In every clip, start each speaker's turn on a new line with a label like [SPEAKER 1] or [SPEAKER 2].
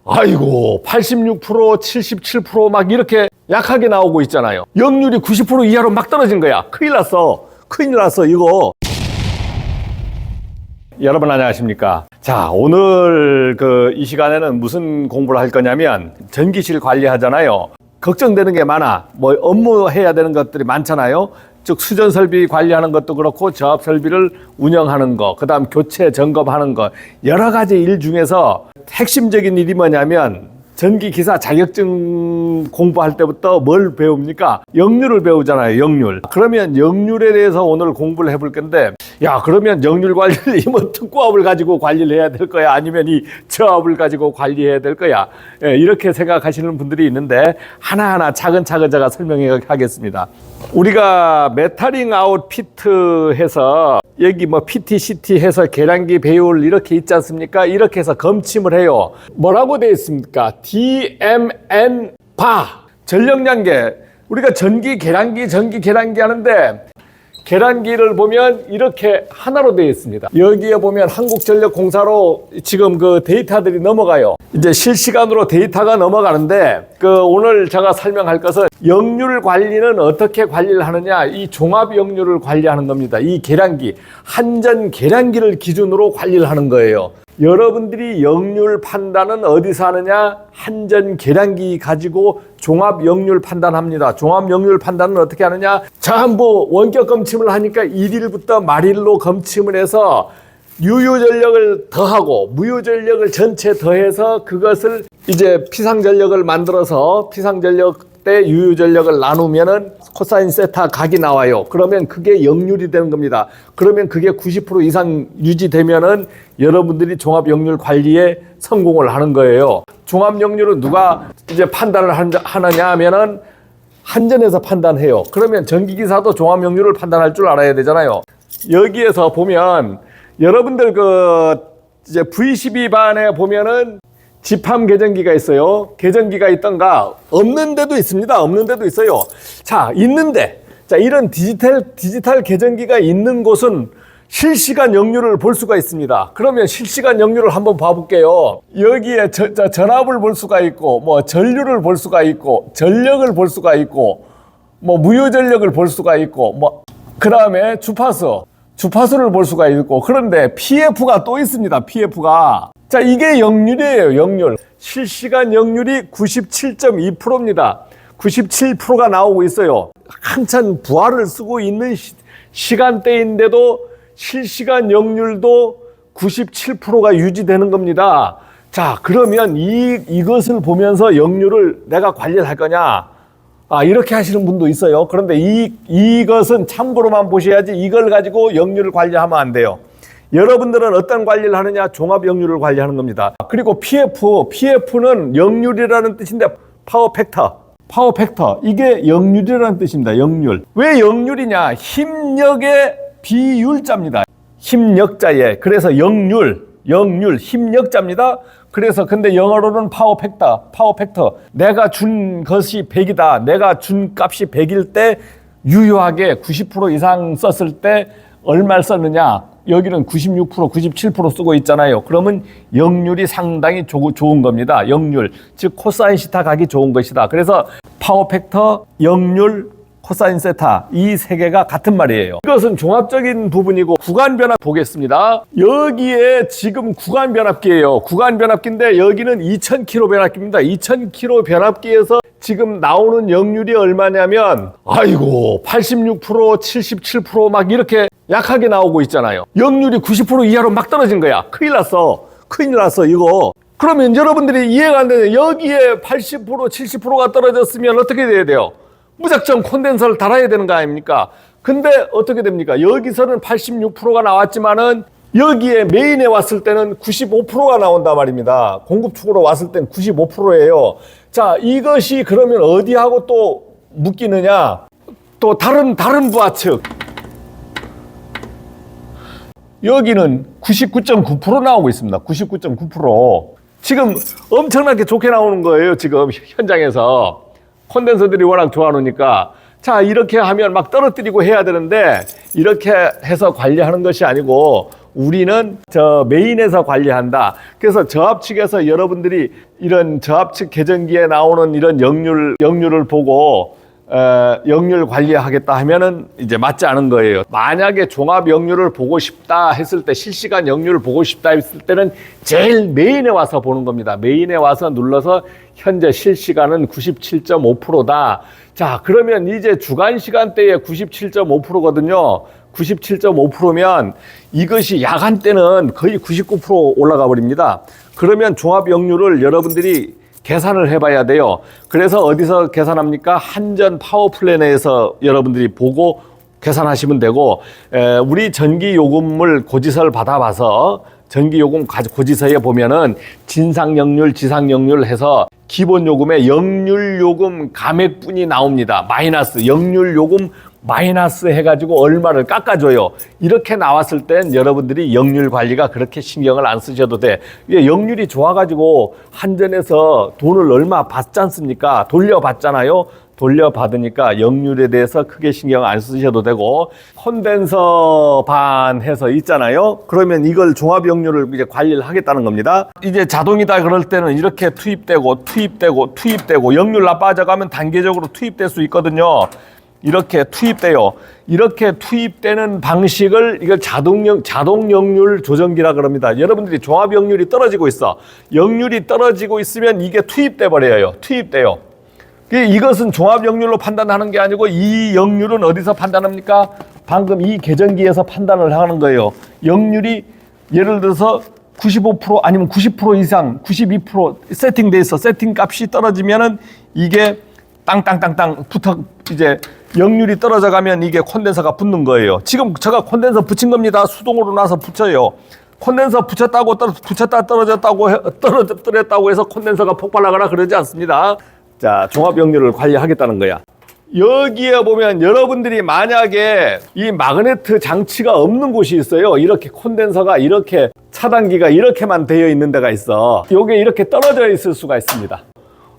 [SPEAKER 1] 아이고 86%, 77% 막 이렇게 약하게 나오고 있잖아요. 역률이 90% 이하로 막 떨어진 거야. 큰일 났어 이거. 여러분 안녕하십니까. 자, 오늘 이 시간에는 무슨 공부를 할 거냐면 전기실 관리하잖아요. 걱정되는 게 많아. 뭐 업무 해야 되는 것들이 많잖아요. 즉 수전 설비 관리하는 것도 그렇고 저압 설비를 운영하는 거, 그다음 교체 점검하는 거, 여러 가지 일 중에서 핵심적인 일이 뭐냐면 전기기사 자격증 공부할 때부터 뭘 배웁니까? 역률을 배우잖아요. 역률. 그러면 역률에 대해서 오늘 공부를 해볼 건데, 야, 그러면 역률 관리를 뭐 특구압을 가지고 관리를 해야 될 거야? 아니면 이 저압을 가지고 관리해야 될 거야? 예, 이렇게 생각하시는 분들이 있는데 하나하나 차근차근 제가 설명해 가겠습니다. 우리가 메타링 아웃 피트 해서 여기 뭐 PT, CT 해서 계량기 배율 이렇게 있지 않습니까? 이렇게 해서 검침을 해요. 뭐라고 되어 있습니까? DMN 바 전력량계. 우리가 전기 계량기 하는데 계량기를 보면 이렇게 하나로 되어 있습니다. 여기에 보면 한국전력공사로 지금 그 데이터들이 넘어가요. 이제 실시간으로 데이터가 넘어가는데 오늘 제가 설명할 것은 역률 관리는 어떻게 관리를 하느냐, 이 종합 역률을 관리하는 겁니다. 이 계량기, 한전 계량기를 기준으로 관리를 하는 거예요. 여러분들이 역률 판단은 어디서 하느냐? 한전 계량기 가지고 종합 역률 판단합니다. 종합 역률 판단은 어떻게 하느냐? 전부 원격 검침을 하니까 일일부터 말일로 검침을 해서 유효전력을 더하고 무효전력을 전체 더해서 그것을 이제 피상전력을 만들어서 피상전력 때 유효전력을 나누면은 코사인 세타 각이 나와요. 그러면 그게 역률이 되는 겁니다. 그러면 그게 90% 이상 유지되면은 여러분들이 종합 역률 관리에 성공을 하는 거예요. 종합 역률은 누가 이제 판단을 하느냐 하면은 한전에서 판단해요. 그러면 전기기사도 종합 역률을 판단할 줄 알아야 되잖아요. 여기에서 보면 여러분들 이제 V12반에 보면은 집함 계전기가 있어요. 계전기가 있던가 없는 데도 있습니다. 없는 데도 있어요. 자, 있는데 이런 디지털 계전기가 있는 곳은 실시간 역률을 볼 수가 있습니다. 그러면 실시간 역률을 한번 봐볼게요. 여기에 전압을 볼 수가 있고, 뭐 전류를 볼 수가 있고, 전력을 볼 수가 있고, 뭐 무효 전력을 볼 수가 있고, 뭐 그 다음에 주파수를 볼 수가 있고, 그런데 PF가 또 있습니다. PF가. 자, 이게 역률이에요. 역률. 실시간 역률이 97.2%입니다. 97%가 나오고 있어요. 한참 부하를 쓰고 있는 시간대인데도 실시간 역률도 97%가 유지되는 겁니다. 자, 그러면 이것을 보면서 역률을 내가 관리를 할 거냐? 이렇게 하시는 분도 있어요. 그런데 이것은 참고로만 보셔야지 이걸 가지고 역률을 관리하면 안 돼요. 여러분들은 어떤 관리를 하느냐? 종합 역률을 관리하는 겁니다. 그리고 PF는 역률이라는 뜻인데 파워 팩터. 이게 역률이라는 뜻입니다. 역률. 왜 역률이냐? 힘력의 비율자입니다. 힘력자에. 그래서 역률, 힘력자입니다. 그래서 근데 영어로는 파워 팩터. 내가 준 것이 100이다. 내가 준 값이 100일 때 유효하게 90% 이상 썼을 때 얼마를 썼느냐? 여기는 96%, 97% 쓰고 있잖아요. 그러면 역률이 상당히 좋은 겁니다. 역률. 즉 코사인 시타 각이 좋은 것이다. 그래서 파워 팩터, 역률, 코사인 세타 이 세 개가 같은 말이에요. 이것은 종합적인 부분이고 구간 변압 보겠습니다. 여기에 지금 구간 변압기예요. 구간 변압기인데 여기는 2000kV 변압기입니다. 2000kV 변압기에서 지금 나오는 역률이 얼마냐면 아이고 86%, 77% 막 이렇게 약하게 나오고 있잖아요. 역률이 90% 이하로 막 떨어진 거야. 큰일 났어 이거. 그러면 여러분들이 이해가 안 되는, 여기에 80%, 70%가 떨어졌으면 어떻게 돼야 돼요? 무작정 콘덴서를 달아야 되는 거 아닙니까? 근데 어떻게 됩니까? 여기서는 86%가 나왔지만은 여기에 메인에 왔을 때는 95%가 나온단 말입니다. 공급축으로 왔을 땐 95%예요. 자, 이것이 그러면 어디하고 또 묶이느냐? 또 다른 부하측. 여기는 99.9% 나오고 있습니다. 99.9%. 지금 엄청나게 좋게 나오는 거예요. 지금 현장에서. 콘덴서들이 워낙 좋아하니까. 자, 이렇게 하면 막 떨어뜨리고 해야 되는데 이렇게 해서 관리하는 것이 아니고 우리는 저 메인에서 관리한다. 그래서 저압측에서 여러분들이 이런 저압측 계전기에 나오는 이런 역류를 보고 역률 관리하겠다 하면은 이제 맞지 않은 거예요. 만약에 종합 역률을 보고 싶다 했을 때, 실시간 역률을 보고 싶다 했을 때는 제일 메인에 와서 보는 겁니다. 메인에 와서 눌러서 현재 실시간은 97.5%다. 자, 그러면 이제 주간 시간대에 97.5%거든요. 97.5%면 이것이 야간 때는 거의 99% 올라가 버립니다. 그러면 종합 역률을 여러분들이 계산을 해봐야 돼요. 그래서 어디서 계산합니까? 한전 파워플랜에서 여러분들이 보고 계산하시면 되고, 우리 전기요금을 고지서를 받아봐서 전기요금 고지서에 보면은 진상역률, 지상역률 해서 기본요금에 역률요금 감액분이 나옵니다. 마이너스, 역률요금 마이너스 해가지고 얼마를 깎아줘요. 이렇게 나왔을 땐 여러분들이 역률 관리가 그렇게 신경을 안 쓰셔도 돼. 이게 역률이 좋아가지고 한전에서 돈을 얼마 받지 않습니까? 돌려받잖아요. 돌려받으니까 역률에 대해서 크게 신경 안 쓰셔도 되고, 콘덴서 반 해서 있잖아요. 그러면 이걸 종합 역률을 이제 관리를 하겠다는 겁니다. 이제 자동이다 그럴 때는 이렇게 투입되고 역률 나빠져가면 단계적으로 투입될 수 있거든요. 이렇게 투입돼요. 이렇게 투입되는 방식을 이걸 자동 역률 조정기라 그럽니다. 여러분들이 종합 역률이 떨어지고 있어. 역률이 떨어지고 있으면 이게 투입돼 버려요. 투입돼요. 이것은 종합 역률로 판단하는 게 아니고, 이 역률은 어디서 판단합니까? 방금 이 계전기에서 판단을 하는 거예요. 역률이 예를 들어서 95% 아니면 90% 이상, 92% 세팅돼 있어. 세팅 값이 떨어지면은 이게 땅땅땅땅 붙어, 이제 역률이 떨어져 가면 이게 콘덴서가 붙는 거예요. 지금 제가 콘덴서 붙인 겁니다. 수동으로 나서 붙여요. 콘덴서 붙였다 떨어졌다고 해서 콘덴서가 폭발하거나 그러지 않습니다. 자, 종합 역률을 관리하겠다는 거야. 여기에 보면 여러분들이 만약에 이 마그네트 장치가 없는 곳이 있어요. 이렇게 콘덴서가 이렇게 차단기가 이렇게만 되어 있는 데가 있어. 요게 이렇게 떨어져 있을 수가 있습니다.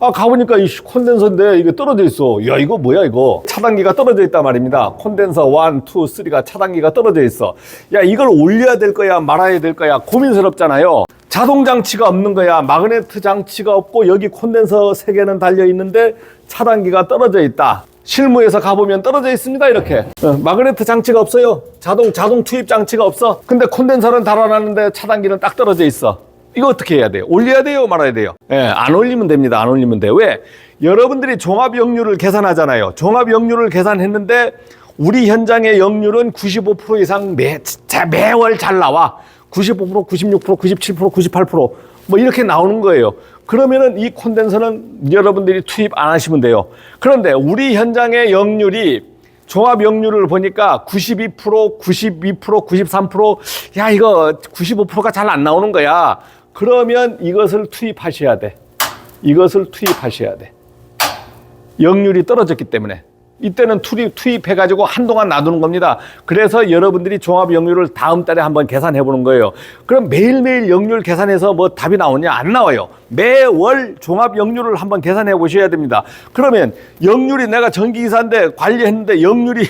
[SPEAKER 1] 가보니까 이 콘덴서인데 이게 떨어져 있어. 야, 이거 뭐야, 이거. 차단기가 떨어져 있단 말입니다. 콘덴서 1, 2, 3가 차단기가 떨어져 있어. 야, 이걸 올려야 될 거야, 말아야 될 거야. 고민스럽잖아요. 자동 장치가 없는 거야. 마그네트 장치가 없고 여기 콘덴서 3개는 달려 있는데 차단기가 떨어져 있다. 실무에서 가보면 떨어져 있습니다. 이렇게 마그네트 장치가 없어요. 자동 투입 장치가 없어. 근데 콘덴서는 달아놨는데 차단기는 딱 떨어져 있어. 이거 어떻게 해야 돼요? 올려야 돼요, 말아야 돼요? 안 올리면 됩니다. 안 올리면 돼요. 왜? 여러분들이 종합 역률을 계산하잖아요. 종합 역률을 계산했는데 우리 현장의 역률은 95% 이상 매월 잘 나와. 95%, 96%, 97%, 98% 뭐 이렇게 나오는 거예요. 그러면은 이 콘덴서는 여러분들이 투입 안 하시면 돼요. 그런데 우리 현장의 역률이 종합 역률을 보니까 92%, 92%, 93%, 야, 이거 95%가 잘 안 나오는 거야. 그러면 이것을 투입하셔야 돼. 이것을 투입하셔야 돼. 역률이 떨어졌기 때문에. 이때는 투입해가지고 한동안 놔두는 겁니다. 그래서 여러분들이 종합 역률을 다음 달에 한번 계산해 보는 거예요. 그럼 매일매일 역률 계산해서 뭐 답이 나오냐? 안 나와요. 매월 종합 역률을 한번 계산해 보셔야 됩니다. 그러면 역률이, 내가 전기기사인데 관리했는데 역률이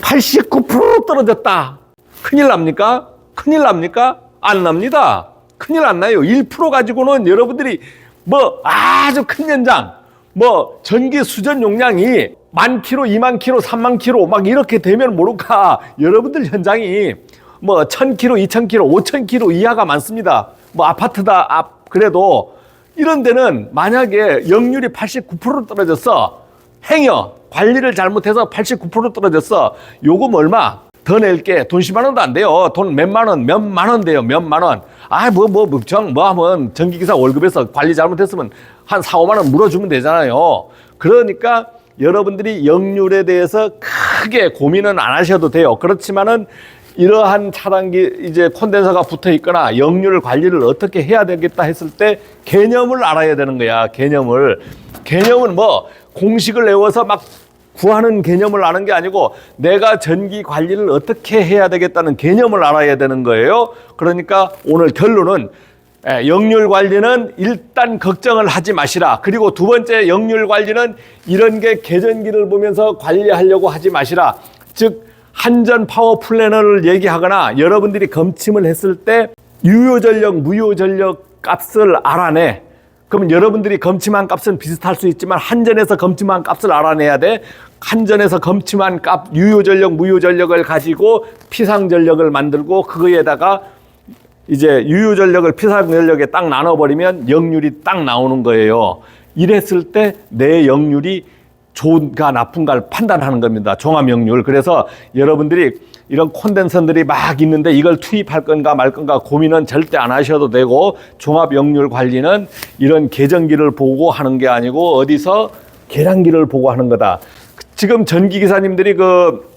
[SPEAKER 1] 89% 떨어졌다. 큰일 납니까? 큰일 납니까? 안 납니다. 큰일 안 나요. 1% 가지고는 여러분들이 뭐 아주 큰 현장, 뭐 전기 수전 용량이 10,000kg, 20,000kg, 30,000kg 막 이렇게 되면 모를까, 여러분들 현장이 뭐 1,000kg, 2,000kg, 5,000kg 이하가 많습니다. 뭐 아파트다 그래도 이런 데는 만약에 역률이 89% 떨어졌어. 행여 관리를 잘못해서 89% 떨어졌어. 요금 얼마? 더 낼게. 돈 10만 원도 안 돼요. 돈 몇만 원 돼요. 몇만 원. 하면 전기기사 월급에서 관리 잘못했으면 한 4, 5만 원 물어주면 되잖아요. 그러니까 여러분들이 역률에 대해서 크게 고민은 안 하셔도 돼요. 그렇지만은 이러한 차단기, 이제 콘덴서가 붙어 있거나 역률 관리를 어떻게 해야 되겠다 했을 때 개념을 알아야 되는 거야. 개념은 뭐 공식을 외워서 막 구하는 개념을 아는 게 아니고, 내가 전기 관리를 어떻게 해야 되겠다는 개념을 알아야 되는 거예요. 그러니까 오늘 결론은 역률 관리는 일단 걱정을 하지 마시라. 그리고 두 번째, 역률 관리는 이런 게 계전기를 보면서 관리하려고 하지 마시라. 즉 한전 파워 플래너를 얘기하거나 여러분들이 검침을 했을 때 유효전력, 무효전력 값을 알아내. 그러면 여러분들이 검침한 값은 비슷할 수 있지만 한전에서 검침한 값을 알아내야 돼. 한전에서 검침한 값, 유효전력, 무효전력을 가지고 피상전력을 만들고 그거에다가 이제 유효전력을 피상전력에 딱 나눠버리면 역률이 딱 나오는 거예요. 이랬을 때 내 역률이 좋은가 나쁜가를 판단하는 겁니다. 종합역률. 그래서 여러분들이 이런 콘덴서들이 막 있는데 이걸 투입할 건가 말 건가 고민은 절대 안 하셔도 되고, 종합역률 관리는 이런 계정기를 보고 하는 게 아니고 어디서 계량기를 보고 하는 거다. 지금 전기기사님들이 그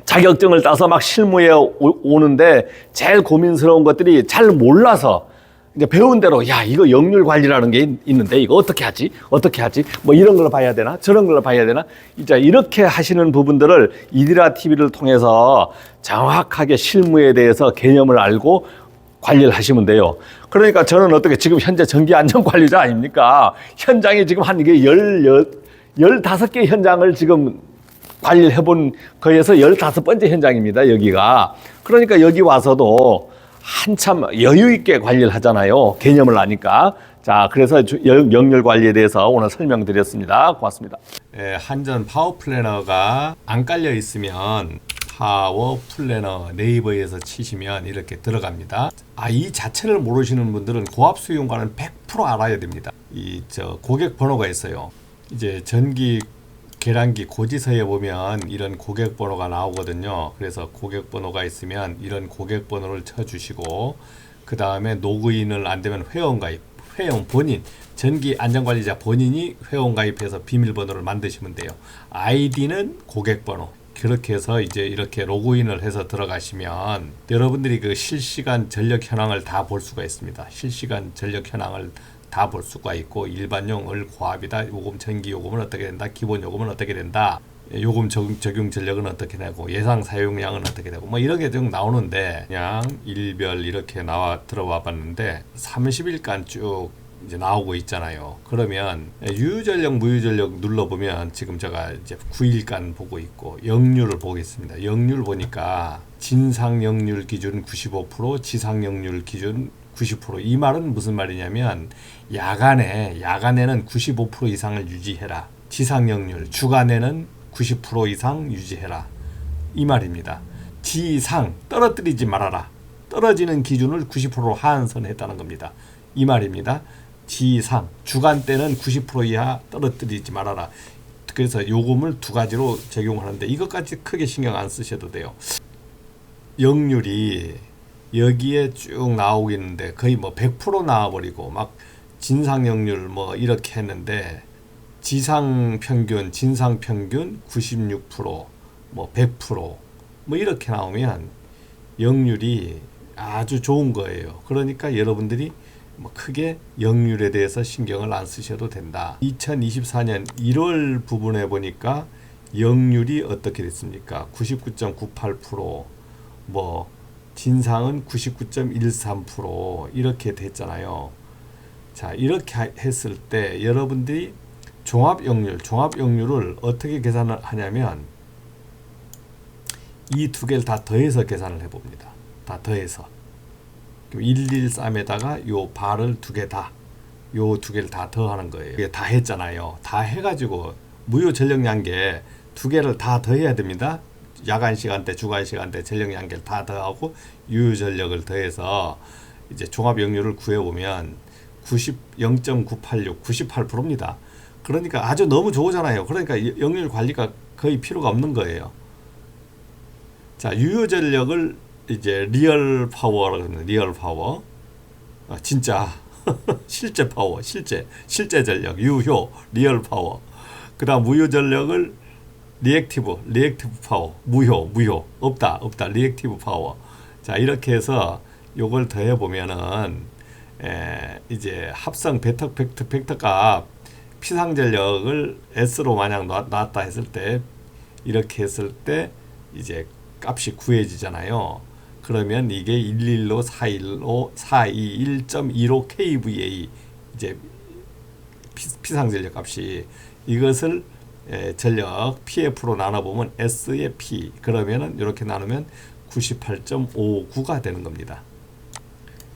[SPEAKER 1] 자격증을 따서 막 실무에 오는데 제일 고민스러운 것들이 잘 몰라서 이제 배운 대로 야 이거 역률 관리라는 게 있는데 이거 어떻게 하지? 어떻게 하지? 뭐 이런 걸 봐야 되나? 저런 걸 봐야 되나? 이제 이렇게 하시는 부분들을 이디라 TV를 통해서 정확하게 실무에 대해서 개념을 알고 관리를 하시면 돼요. 그러니까 저는 어떻게 지금 현재 전기안전관리자 아닙니까? 현장에 지금 한 이게 15개 현장을 지금 관리를 해본 거에서 15번째 현장입니다. 여기가. 그러니까 여기 와서도 한참 여유 있게 관리를 하잖아요. 개념을 아니까. 자, 그래서 역률 관리에 대해서 오늘 설명드렸습니다. 고맙습니다. 한전 파워 플래너가 안 깔려 있으면 파워 플래너 네이버에서 치시면 이렇게 들어갑니다. 이 자체를 모르시는 분들은 고압 수용과는 100% 알아야 됩니다. 고객 번호가 있어요. 이제 전기 계량기 고지서에 보면 이런 고객 번호가 나오거든요. 그래서 고객 번호가 있으면 이런 고객 번호를 쳐주시고, 그 다음에 로그인을 안 되면 회원가입, 회원 본인, 전기 안전관리자 본인이 회원가입해서 비밀번호를 만드시면 돼요. 아이디는 고객 번호. 그렇게 해서 이제 이렇게 로그인을 해서 들어가시면 여러분들이 그 실시간 전력 현황을 다 볼 수가 있습니다. 실시간 전력 현황을 다 볼 수가 있고, 일반용 을 고압이다, 요금 전기 요금은 어떻게 된다, 기본 요금은 어떻게 된다, 요금 적용 전력은 어떻게 되고, 예상 사용량은 어떻게 되고, 뭐 이런 게 좀 나오는데 그냥 일별 이렇게 들어와 봤는데 30일간 쭉 이제 나오고 있잖아요. 그러면 유효전력, 무효전력 눌러보면 지금 제가 이제 9일간 보고 있고 역률을 보겠습니다. 역률 보니까 진상역률 기준 95%, 지상역률 기준 90%. 이 말은 무슨 말이냐면 야간에는 95% 이상을 유지해라. 지상역률, 주간에는 90% 이상 유지해라. 이 말입니다. 지상, 떨어뜨리지 말아라. 떨어지는 기준을 90% 하한선했다는 겁니다. 이 말입니다. 지상, 주간 때는 90% 이하 떨어뜨리지 말아라. 그래서 요금을 두 가지로 적용하는데 이것까지 크게 신경 안 쓰셔도 돼요. 역률이 여기에 쭉 나오고 있는데 거의 뭐 100% 나와버리고 막 진상역률 뭐 이렇게 했는데 지상평균, 진상평균 96%, 뭐 100%, 뭐 이렇게 나오면 역률이 아주 좋은 거예요. 그러니까 여러분들이 뭐 크게 역률에 대해서 신경을 안 쓰셔도 된다. 2024년 1월 부분에 보니까 역률이 어떻게 됐습니까? 99.98%, 뭐 진상은 99.13% 이렇게 됐잖아요. 자, 이렇게 했을 때 여러분들이 종합역률을 어떻게 계산을 하냐면 이 두 개를 다 더해서 계산을 해봅니다. 다 더해서 113에다가 요 발을 두 개 다, 요 두 개를 다 더하는 거예요. 이게 다 했잖아요. 다 해가지고 무효 전력량계 두 개를 다 더해야 됩니다. 야간 시간대, 주간 시간대 전력량계를 다 더하고 유효 전력을 더해서 이제 종합 역률을 구해보면 0.986, 98%입니다. 그러니까 아주 너무 좋잖아요. 그러니까 역률 관리가 거의 필요가 없는 거예요. 자, 유효 전력을 이제 리얼 파워라고 합니다. 리얼 파워. 진짜 실제 파워, 실제 전력, 유효, 리얼 파워. 그다음 무효 전력을 리액티브 파워, 무효, 없다, 리액티브 파워. 자, 이렇게 해서 요걸 더해 보면은 이제 합성 벡터 값 피상 전력을 S로 만약 놨다 했을 때 이렇게 했을 때 이제 값이 구해지잖아요. 그러면 이게 115, 421.15 kVA 이제 피상 전력 값이, 이것을 전력 PF로 나눠보면 S의 P 그러면은 이렇게 나누면 98.59가 되는 겁니다.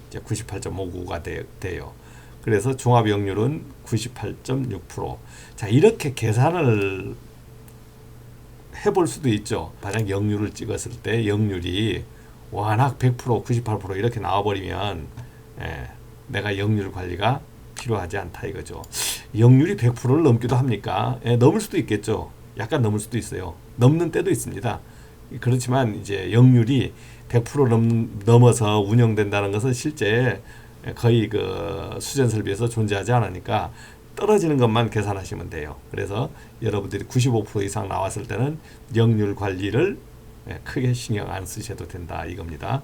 [SPEAKER 1] 이제 98.59가 돼요. 그래서 종합이용률은 98.6%. 자, 이렇게 계산을 해볼 수도 있죠. 만약 역률을 찍었을 때 역률이 워낙 100%, 98% 이렇게 나와버리면 내가 역률 관리가 필요하지 않다 이거죠. 역률이 100%를 넘기도 합니까? 넘을 수도 있겠죠. 약간 넘을 수도 있어요. 넘는 때도 있습니다. 그렇지만 이제 역률이 100% 넘어서 운영된다는 것은 실제 거의 그 수전 설비에서 존재하지 않으니까 떨어지는 것만 계산하시면 돼요. 그래서 여러분들이 95% 이상 나왔을 때는 역률 관리를 크게 신경 안 쓰셔도 된다 이겁니다.